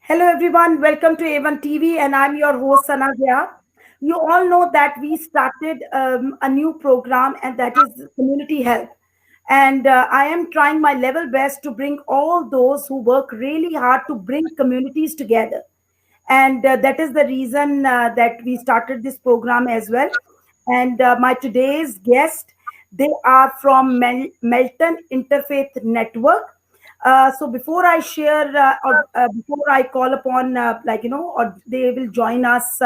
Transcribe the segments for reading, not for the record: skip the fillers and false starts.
Hello, everyone. Welcome to A1 TV, and I'm your host, Sana Zia. You all know that we started a new program, and that is community health. And I am trying my level best to bring all those who work really hard to bring communities together. And that is the reason that we started this program as well. And my today's guest, they are from Melton Interfaith Network. So before I share or before I call upon or they will join us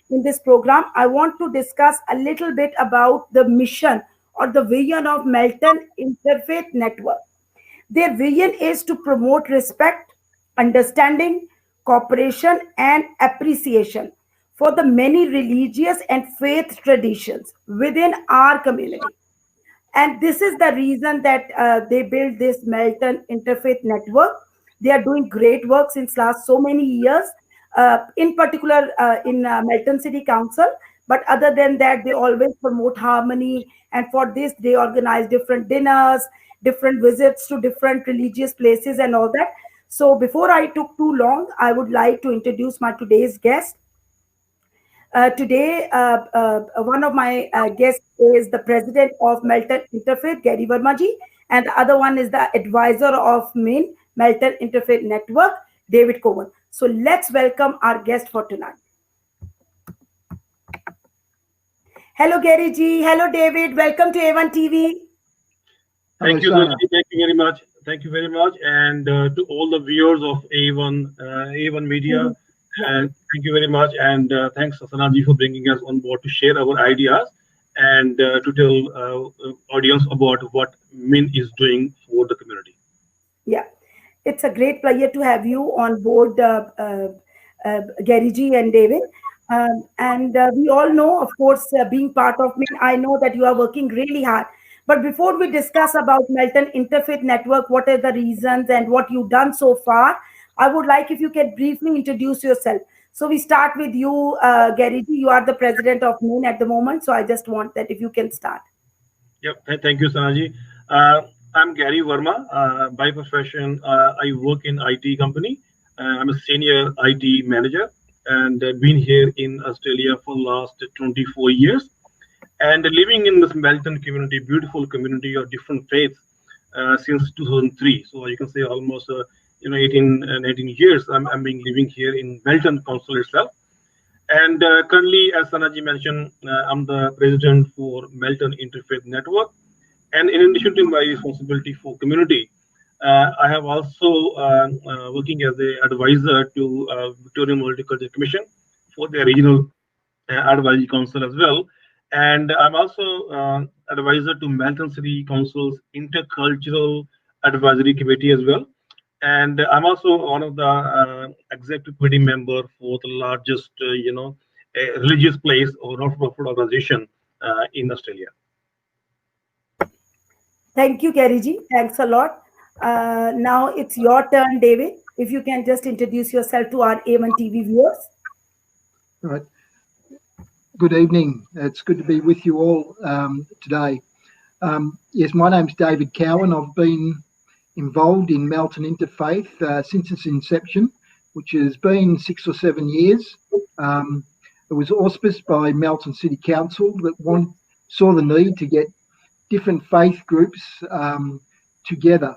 in this program, I want to discuss a little bit about the mission or the vision of Melton Interfaith Network. Their vision is to promote respect, understanding, cooperation, and appreciation for the many religious and faith traditions within our community. And this is the reason that they built this Melton Interfaith Network. They are doing great work since last so many years, in particular in Melton City Council. But other than that, they always promote harmony. And for this, they organize different dinners, different visits to different religious places, and all that. So before I took too long, I would like to introduce my today's guest. Today, one of my guests is the president of Melton Interfaith, Gary Vermaji, and the other one is the advisor of MIN, Melton Interfaith Network, David Cohen. So let's welcome our guest for tonight. Hello, Gary Ji. Hello, David. Welcome to A1 TV. Thank you, Sana. Thank you very much. Thank you very much, and to all the viewers of A1 Media. And thank you very much, and thanks Sanaji for bringing us on board to share our ideas and to tell audience about what MIN is doing for the community. Yeah, it's a great pleasure to have you on board, Gary Ji and David. And we all know, of course, being part of MIN, I know that you are working really hard. But before we discuss about Melton Interfaith Network, what are the reasons and what you've done so far, I would like if you can briefly introduce yourself. So we start with you, Gary Ji. You are the president of MIN at the moment. So I just want that if you can start. Yep. Thank you, Sanaji. I'm Gary Verma. By profession, I work in IT company. I'm a senior IT manager and been here in Australia for the last 24 years. And living in this Melton community, beautiful community of different faiths since 2003. So you can say almost 18 years I'm being living here in Melton Council itself. And currently, as Sanaji mentioned, I'm the president for Melton Interfaith Network. And in addition to my responsibility for community, I have also working as an advisor to Victorian Multicultural Commission for the regional advisory council as well. And I'm also advisor to Melton City Council's intercultural advisory committee as well. And I'm also one of the executive committee member for the largest, religious place or not-for-profit organization in Australia. Thank you, Gary Ji. Thanks a lot. Now it's your turn, David. If you can just introduce yourself to our A1 TV viewers. Right. Good evening. It's good to be with you all today. Yes, my name's David Cowan. I've been involved in Melton Interfaith since its inception, which has been 6 or 7 years. It was auspiced by Melton City Council that saw the need to get different faith groups together.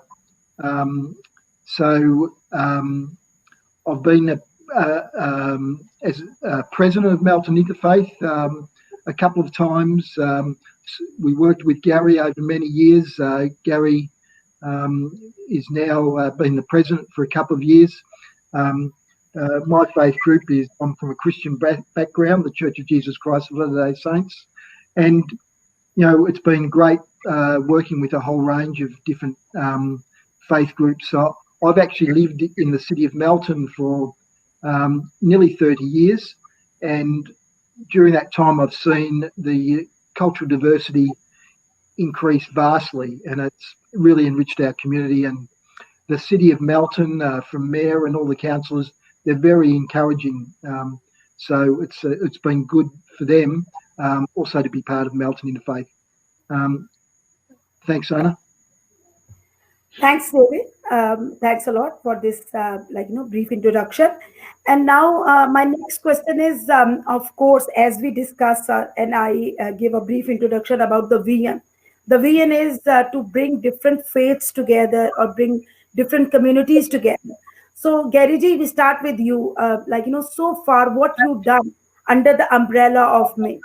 So I've been as president of Melton Interfaith a couple of times. We worked with Gary over many years. Gary is now been the president for a couple of years. My faith group I'm from a Christian background, the Church of Jesus Christ of Latter-day Saints. And, it's been great working with a whole range of different faith groups. So I've actually lived in the city of Melton for nearly 30 years. And during that time, I've seen the cultural diversity increase vastly, and it's really enriched our community. And the city of Melton, from mayor and all the councillors, they're very encouraging. So it's been good for them also to be part of Melton Interfaith. Thanks, Sana. Thanks, David. Thanks a lot for this, brief introduction. And now, my next question is, of course, as we discuss, and I give a brief introduction about the vision. The vision is to bring different faiths together or bring different communities together. So, Gary ji, we start with you. So far, what you've done under the umbrella of me.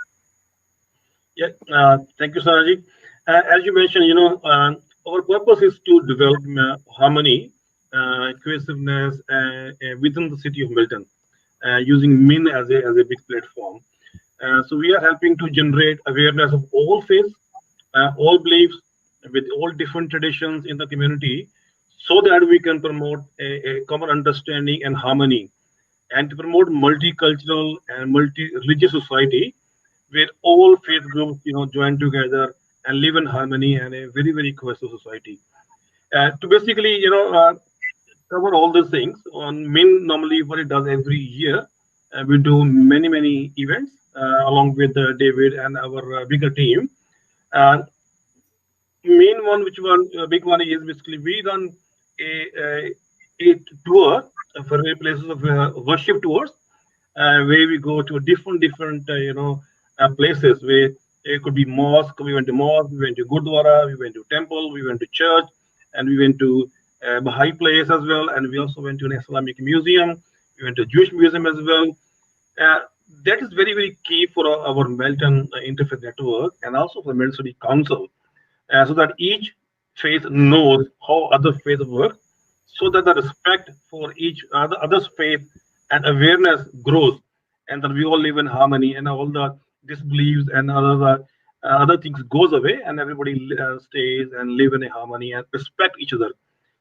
Yeah, thank you, Sanaji. As you mentioned, our purpose is to develop harmony, cohesiveness within the city of Milton, using MIN as a big platform. So we are helping to generate awareness of all faiths, all beliefs, with all different traditions in the community, so that we can promote a common understanding and harmony, and to promote multicultural and multi-religious society where all faith groups join together and live in harmony and a very very cohesive society. To basically cover all these things on min, normally what it does every year, we do many events along with David and our bigger team. uh, Main one, which one, big one is basically we run a tour for places of worship tours, where we go to different places where it could be mosque. We went to mosque, we went to Gurdwara, we went to temple, we went to church, and we went to Baha'i place as well, and we also went to an Islamic museum. We went to Jewish museum as well. Uh, that is very very key for our Melton Interfaith Network and also for Melton City Council, so that each faith knows how other faiths work, so that the respect for each other's faith and awareness grows, and that we all live in harmony, and all the disbeliefs and other things goes away, and everybody stays and live in a harmony and respect each other.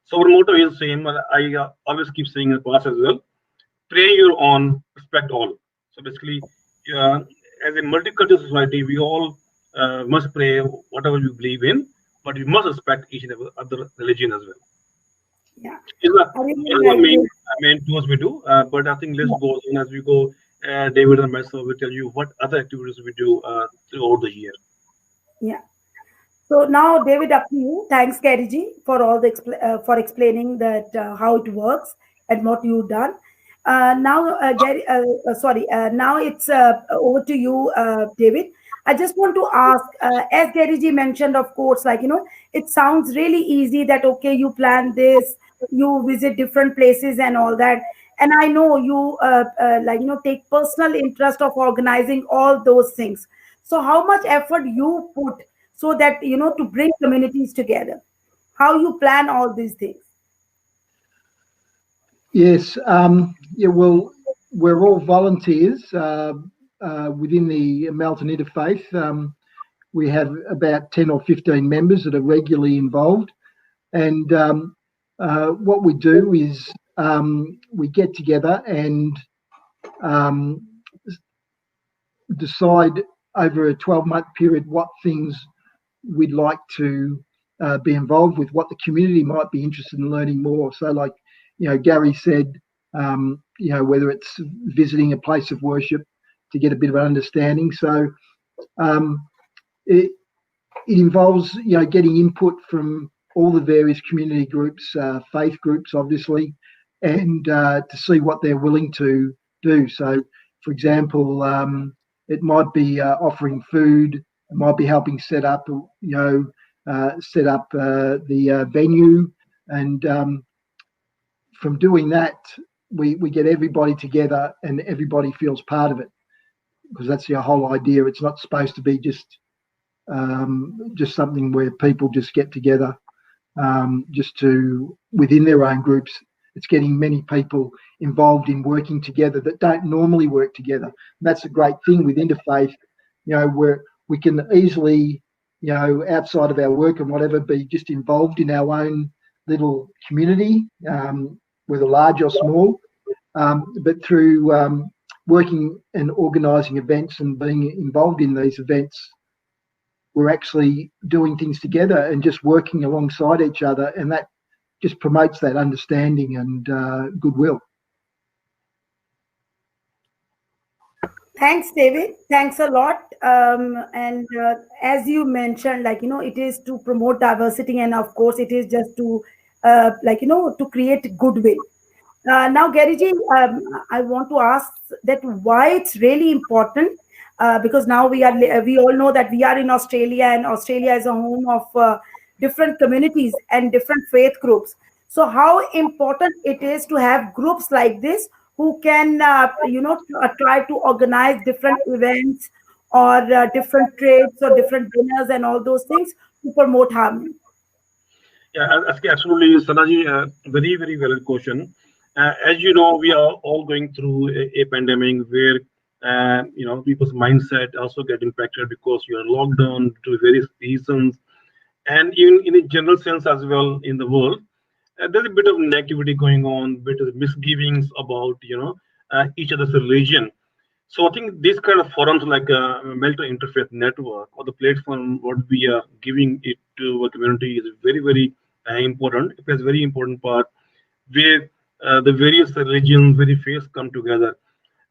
So our motto is same. I always keep saying in class as well: pray your own, respect all. So basically, uh, as a multicultural society, we all must pray whatever we believe in, but we must respect each and every other religion as well. Yeah, Is the I really is the like this. main tours we do. But I think list goes on as we go. David and myself will tell you what other activities we do throughout the year. Yeah. So now, David, up to you. Thanks, Keriji, for all the for explaining that how it works and what you've done. Now, Gary, now it's over to you, David. I just want to ask, as Keriji mentioned, of course, it sounds really easy that okay, you plan this, you visit different places and all that, and I know you take personal interest of organizing all those things. So, how much effort you put so that to bring communities together, how you plan all these things? Yes, yeah, well, we're all volunteers within the Melton Interfaith. We have about 10 or 15 members that are regularly involved. And what we do is we get together and um, decide over a 12-month period what things we'd like to be involved with, what the community might be interested in learning more. So, like, Gary said, whether it's visiting a place of worship to get a bit of an understanding. So, um, it, it involves, getting input from all the various community groups, faith groups, obviously, and to see what they're willing to do. So, for example, it might be offering food, it might be helping set up the venue, and from doing that, we get everybody together and everybody feels part of it, because that's the whole idea. It's not supposed to be just something where people just get together just to within their own groups. It's getting many people involved in working together that don't normally work together. And that's a great thing with interfaith, where we can easily, outside of our work and whatever, be just involved in our own little community, whether large or small. But through working and organising events and being involved in these events, we're actually doing things together and just working alongside each other, and that just promotes that understanding and goodwill. Thanks, David. Thanks a lot. And as you mentioned, it is to promote diversity, and of course, it is just to to create goodwill. Now, Garyji, I want to ask that why it's really important, because now we all know that we are in Australia, and Australia is a home of different communities and different faith groups. So, how important it is to have groups like this who can try to organize different events or different trades or different dinners and all those things to promote harmony. Yeah, absolutely, Sanaji. Very, very valid question. As you know, we are all going through a pandemic where people's mindset also get impacted because you are locked down to various reasons, and even in a general sense as well in the world, there's a bit of negativity going on, bit of misgivings about each other's religion. So I think these kind of forums like Melter Interfaith Network or the platform what we are giving it to our community is very, very important. It plays a very important part where the various religions, various faiths come together.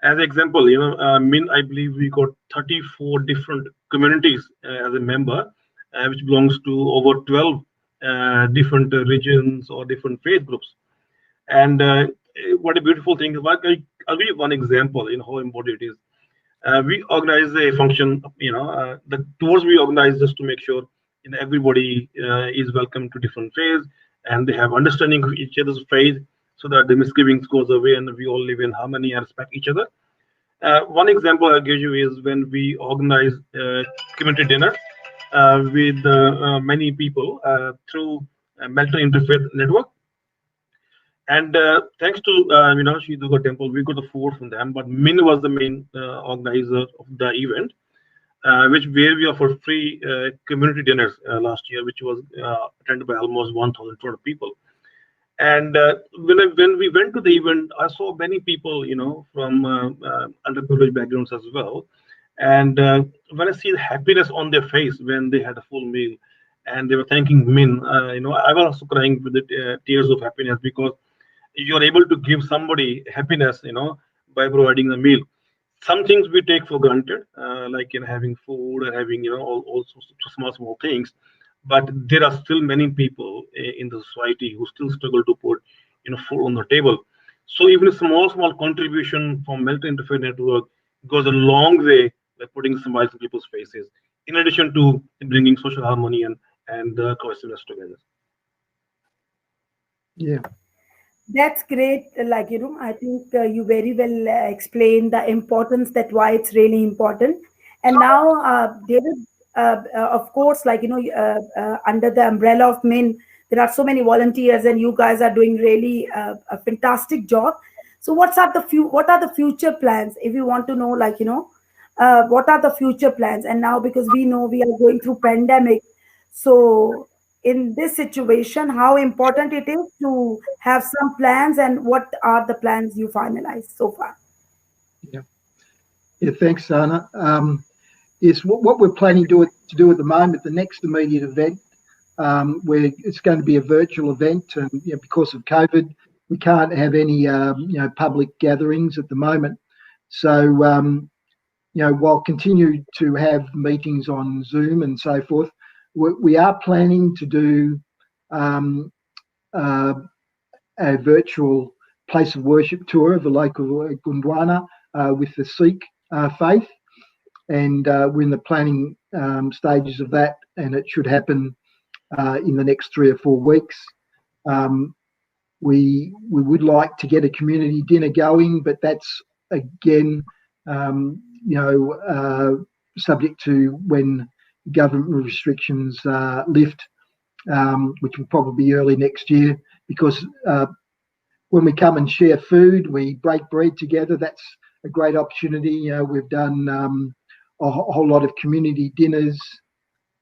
As an example, Min, I believe we got 34 different communities as a member, which belongs to over 12 different regions or different faith groups. And what a beautiful thing. I'll give you one example in how important it is. We organize a function, the tours we organize just to make sure everybody is welcome to different faiths and they have understanding of each other's faith so that the misgivings goes away and we all live in harmony and respect each other. One example I'll give you is when we organize community dinner with many people through Melton Interfaith Network. And thanks to Sri Durga Temple, we got the support from them. But Min was the main organizer of the event, which where we offered free community dinners last year, which was attended by almost 1,200 people. And when we went to the event, I saw many people, from underprivileged backgrounds as well. And when I see the happiness on their face when they had a full meal, and they were thanking Min, I was also crying with the tears of happiness because you're able to give somebody happiness, by providing a meal. Some things we take for granted, like having food and having all sorts of small things, but there are still many people in the society who still struggle to put food on the table. So even a small contribution from Melton Interfaith Network goes a long way by putting smiles on people's faces, in addition to bringing social harmony and cohesiveness together. Yeah. That's great. I think you very well explained the importance that why it's really important. And now, David, of course, under the umbrella of MIN, there are so many volunteers, and you guys are doing really a fantastic job. So, what are the future plans? If you want to know, what are the future plans? And now, because we know we are going through pandemic, so in this situation, how important it is to have some plans, and what are the plans you finalized so far? Yeah. Yeah. Thanks, Sana. Is what we're planning to do at the moment, the next immediate event, where it's going to be a virtual event, and because of COVID, we can't have any public gatherings at the moment. So while continue to have meetings on Zoom and so forth, we are planning to do um, uh, a virtual place of worship tour of the local Gurdwara with the Sikh faith, and we're in the planning stages of that, and it should happen in the next 3 or 4 weeks. Um, we would like to get a community dinner going, but that's again, subject to when government restrictions lift, which will probably be early next year. Because when we come and share food, we break bread together. That's a great opportunity. We've done a whole lot of community dinners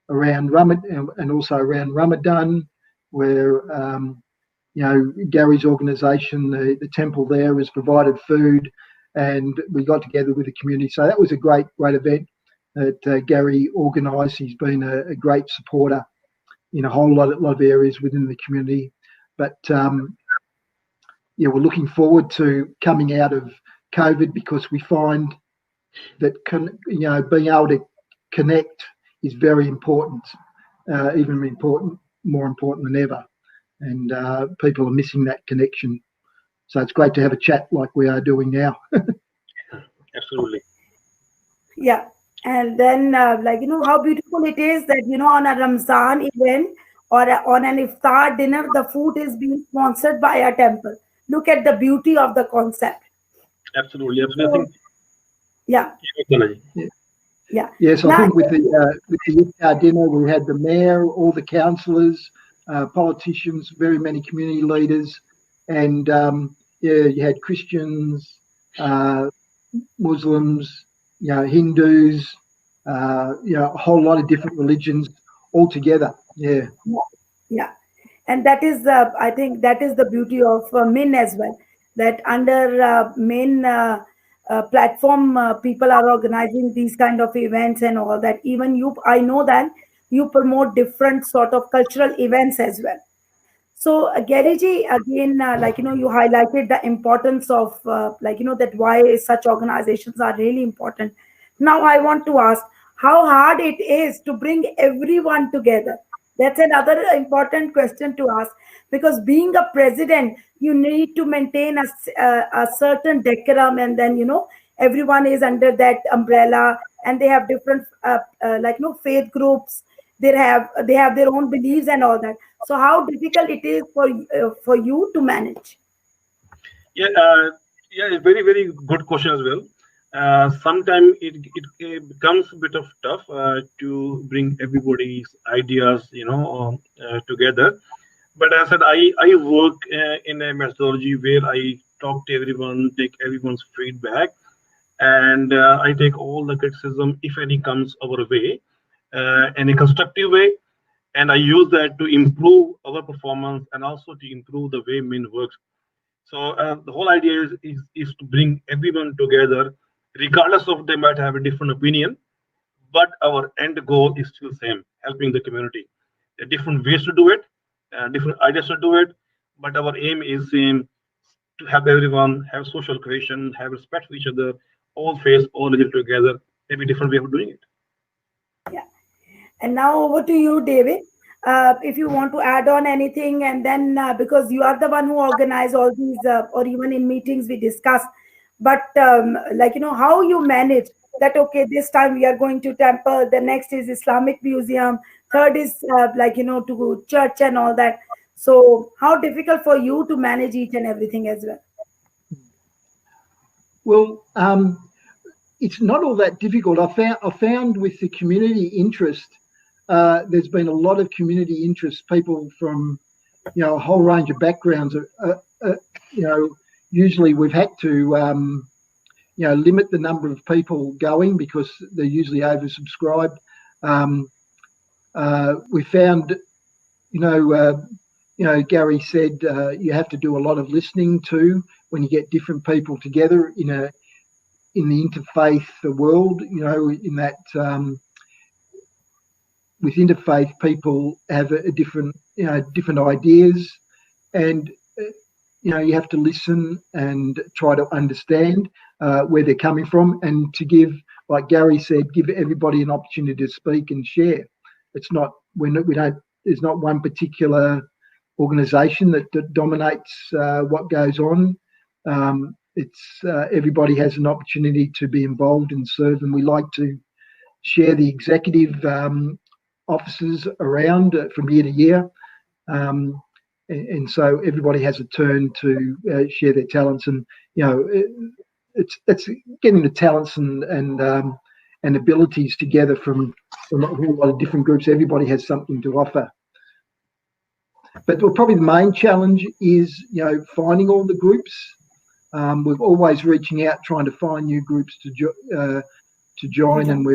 around Ramadan and also around Ramadan, where Gary's organisation, the temple there, has provided food, and we got together with the community. So that was a great event that Gary organised. He's been a great supporter in a whole lot of areas within the community. But we're looking forward to coming out of COVID, because we find that being able to connect is very important, more important than ever. and people are missing that connection. So it's great to have a chat like we are doing now. Absolutely. Yeah. And then, how beautiful it is that, on a Ramzan event or on an iftar dinner, the food is being sponsored by a temple. Look at the beauty of the concept. Absolutely. Absolutely. I So, think, yeah, yeah, Balaji. Yeah. yeah. Yes, I Now, think with the iftar dinner, we had the mayor, all the councillors, politicians, very many community leaders, and yeah, you had Christians, uh, Muslims, Hindus, a whole lot of different religions all together. Yeah. yeah, and that is, I think, that is the beauty of min as well. That under min platform, people are organizing these kind of events and all that. Even you, I know that you promote different sort of cultural events as well. So, Gary ji, again, you highlighted the importance of, that why such organizations are really important. Now, I want to ask how hard it is to bring everyone together. That's another important question to ask, because being a president, you need to maintain a certain decorum, and then, everyone is under that umbrella, and they have different, faith groups. They have their own beliefs and all that. So how difficult it is for you to manage? Yeah, yeah, a very, very good question as well. Sometimes it becomes a bit of tough to bring everybody's ideas, together. But as I said, I work in a methodology where I talk to everyone, take everyone's feedback, and I take all the criticism, if any, comes our way, in a constructive way, and I use that to improve our performance and also to improve the way Min works. So the whole idea is to bring everyone together, regardless of they might have a different opinion, but our end goal is still same: helping the community. There are different ways to do it, different ideas to do it, but our aim is same: to help everyone, have social cohesion, have respect for each other, all face, all live together. Maybe different way of doing it. Yeah. And now over to you, David. If you want to add on anything, and then because you are the one who organize all these, or even in meetings we discuss, but how you manage that. Okay, this time we are going to temple. The next is Islamic museum. Third is to church and all that. So how difficult for you to manage each and everything as well? Well, it's not all that difficult. I found with the community interest, there's been a lot of community interest. People from a whole range of backgrounds. Usually we've had to limit the number of people going because they're usually oversubscribed. Um, we found, Gary said you have to do a lot of listening too when you get different people together in the interfaith world. In that with interfaith people have a different different ideas, and you have to listen and try to understand where they're coming from, and to give, like Gary said, give everybody an opportunity to speak and share. It's not we don't. There's not one particular organisation that dominates what goes on. It's everybody has an opportunity to be involved and serve, and we like to share the executive offices around from year to year. Um, and so everybody has a turn to share their talents, and it's getting the talents and abilities together from a whole lot of different groups. Everybody has something to offer. But probably the main challenge is finding all the groups. We're always reaching out, trying to find new groups to join, and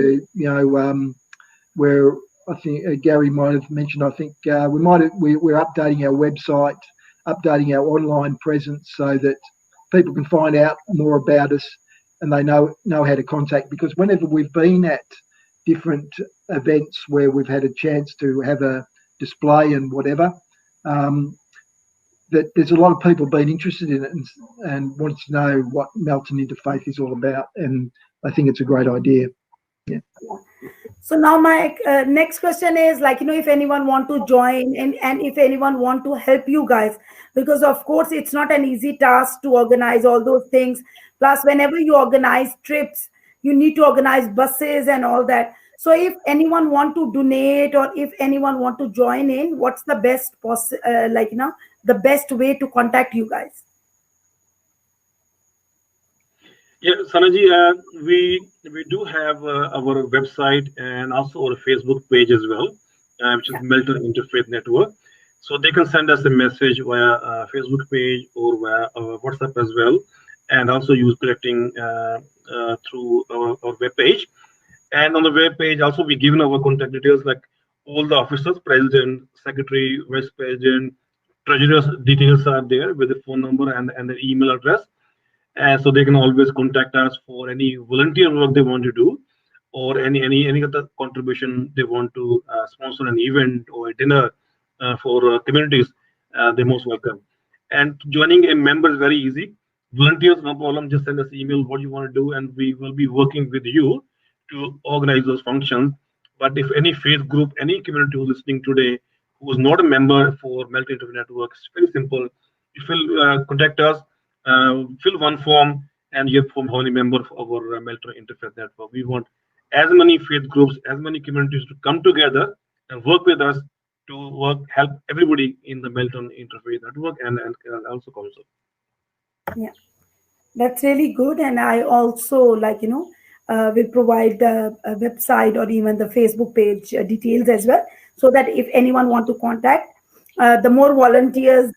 we're I think Gary might have mentioned. I think we're updating our website, updating our online presence so that people can find out more about us and they know how to contact. Because whenever we've been at different events where we've had a chance to have a display and whatever, that there's a lot of people been interested in it and wanting to know what Melton Interfaith is all about, and I think it's a great idea. Yeah. So now my next question is, if anyone want to join, and if anyone want to help you guys, because of course it's not an easy task to organize all those things. Plus, whenever you organize trips, you need to organize buses and all that. So if anyone want to donate, or if anyone want to join in, what's the best the best way to contact you guys? Yeah, Sanaji, we do have our website and also our Facebook page as well, which is Yeah. Melton Interfaith Network. So they can send us a message via Facebook page or via WhatsApp as well, and also use collecting through our web page. And on the web page, also we given our contact details like all the officers, president, secretary, vice president, treasurer's details are there with the phone number and the email address, and so they can always contact us for any volunteer work they want to do, or any other contribution they want to sponsor an event or a dinner for communities. They're most welcome. And joining a member is very easy. Volunteers, no problem. Just send us email what you want to do, and we will be working with you to organize those functions. But if any faith group, any community who's listening today, who is not a member for Melting Internet Network, it's very simple. If you contact us, fill one form, and you form how many member of our Melton Interfaith Network. We want as many faith groups, as many communities to come together and work with us to help everybody in the Melton Interfaith Network and also council. Yeah. That's really good. And I also, will provide the website or even the Facebook page details as well, so that if anyone want to contact, the more volunteers,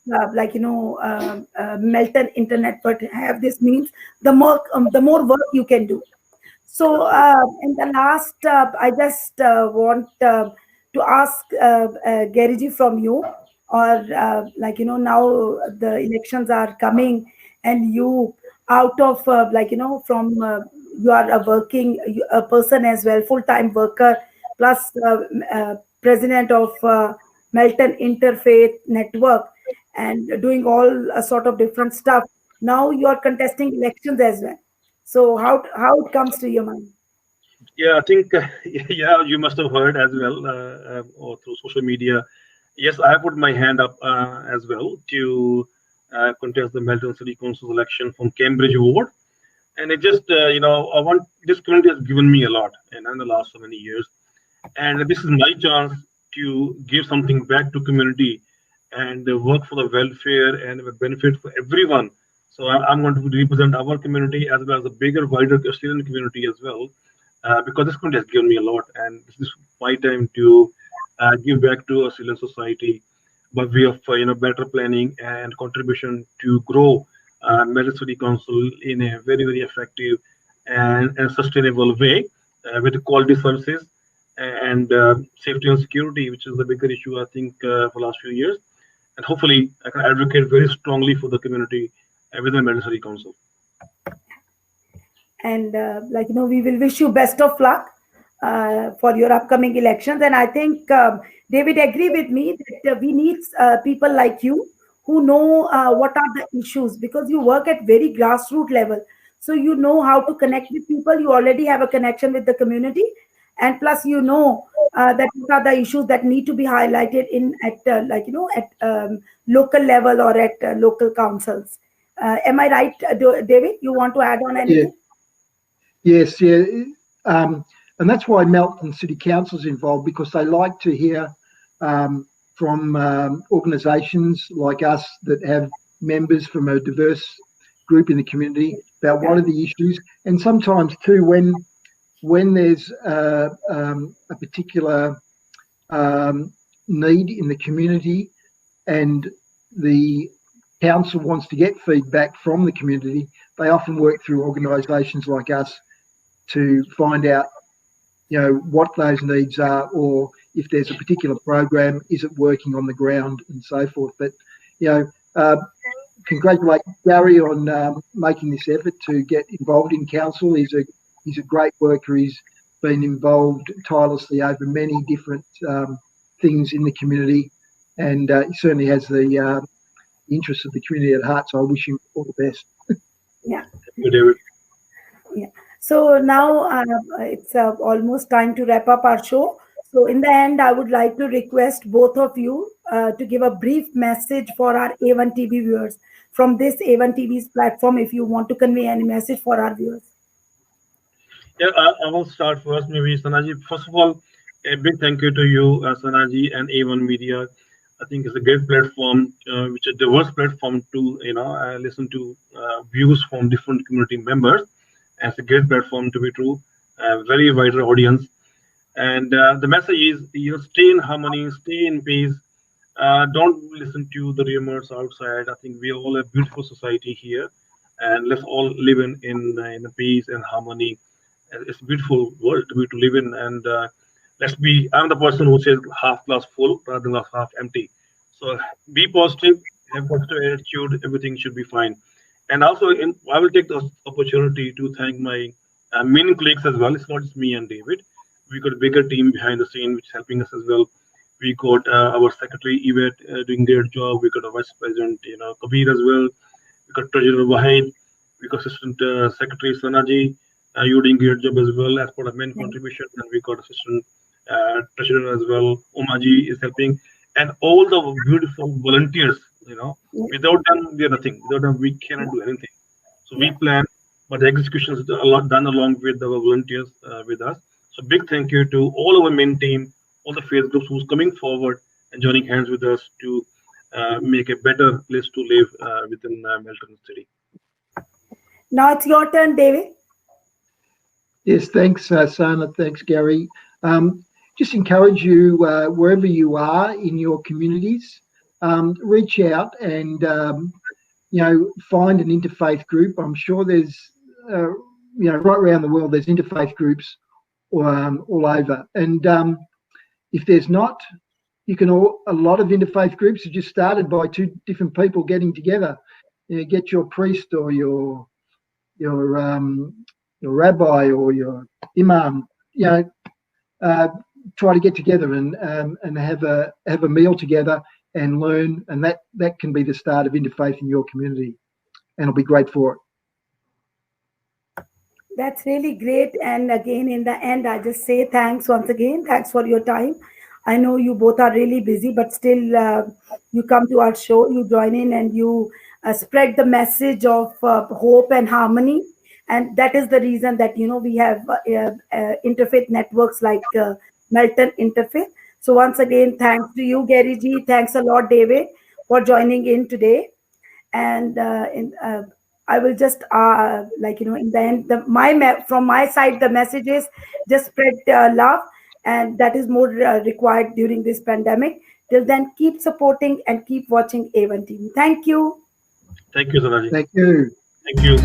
Melton Internet, but have this means, the more work you can do. So, in the last, I just want to ask Gariji from you, or now the elections are coming, and you out of from you are a working a person as well, full time worker, plus president of Melton Interfaith Network, and doing all a sort of different stuff. Now you are contesting elections as well. So how it comes to your mind? Yeah, I think yeah, you must have heard as well or through social media. Yes, I put my hand up as well to contest the Melton City Council election from Cambridge Ward. And it just I want, this community has given me a lot and in the last so many years, and this is my chance to give something back to community and work for the welfare and the benefit for everyone. So I'm going to represent our community as well as the bigger, wider Australian community as well, because this community has given me a lot, and this is my time to give back to Australian society by way of better planning and contribution to grow Melbourne City Council in a very very effective and sustainable way with quality services and safety and security, which is the bigger issue I think for the last few years. And hopefully, I can advocate very strongly for the community within Melbourne City Council. And we will wish you best of luck for your upcoming elections. And I think David agree with me that we need people like you who know what are the issues, because you work at very grassroots level, so you know how to connect with people. You already have a connection with the community, and plus you know that what are the issues that need to be highlighted in at at local level or at local councils. Am I right, David? You want to add on Yeah. anything? Yes. Yeah. And that's why Melton City Council's involved, because they like to hear from organisations like us that have members from a diverse group in the community about what are the issues, and sometimes too when there's a particular need in the community and the council wants to get feedback from the community, they often work through organisations like us to find out, what those needs are, or if there's a particular program, is it working on the ground, and so forth. But congratulate Gary on making this effort to get involved in council. He's a great worker. He's been involved tirelessly over many different things in the community, and he certainly has the interests of the community at heart. So I wish him all the best. Yeah. Thank you, David. Yeah. So now it's almost time to wrap up our show. So in the end, I would like to request both of you to give a brief message for our A1 TV viewers from this A1 TV's platform. If you want to convey any message for our viewers. Yeah, I will start first, maybe Sanaji. First of all, a big thank you to you, Sanaji, and A1 Media. I think it's a great platform, which is a diverse platform to listen to views from different community members. And it's a great platform to be true, very wider audience. And the message is, stay in harmony, stay in peace. Don't listen to the rumors outside. I think we all have beautiful society here, and let's all live in a peace and harmony. It's a beautiful world to live in, and let's be. I'm the person who says half glass full rather than half empty. So be positive, have positive attitude. Everything should be fine. And also, I will take this opportunity to thank my main colleagues as well. It's not just me and David. We got a bigger team behind the scene which is helping us as well. We got our secretary Yvette doing their job. We got a vice president, Kabir as well. We got treasurer Wahid. We got assistant secretary Sanaji. You're doing your job as well as part of main contribution. And we got assistant treasurer as well. Omaji is helping, and all the beautiful volunteers. Without them, we are nothing. Without them, we cannot do anything. So we Yeah. plan, but the execution is a lot done along with our volunteers with us. So big thank you to all our main team, all the faith groups who's coming forward and joining hands with us to make a better place to live within Melton City. Now it's your turn, David. Yes, thanks, Sana. Thanks, Gary. Just encourage you, wherever you are in your communities, reach out and find an interfaith group. I'm sure there's right around the world there's interfaith groups all over. And if there's not, a lot of interfaith groups are just started by two different people getting together. Get your priest or your your rabbi or your imam, uh, try to get together and have a meal together and learn, and that can be the start of interfaith in your community, and I'll be great for it. That's really great. And again, in the end, I just say thanks once again. Thanks for your time. I know you both are really busy, but still, you come to our show, you join in, and you spread the message of hope and harmony. And that is the reason that we have interfaith networks like Melton Interfaith. So once again, thanks to you, Gary G. Thanks a lot, David, for joining in today. And I will just in the end, from my side, the message is just spread love, and that is more required during this pandemic. Till then, keep supporting and keep watching A1 TV. Thank you. Thank you, Sanaji. Thank you. Thank you.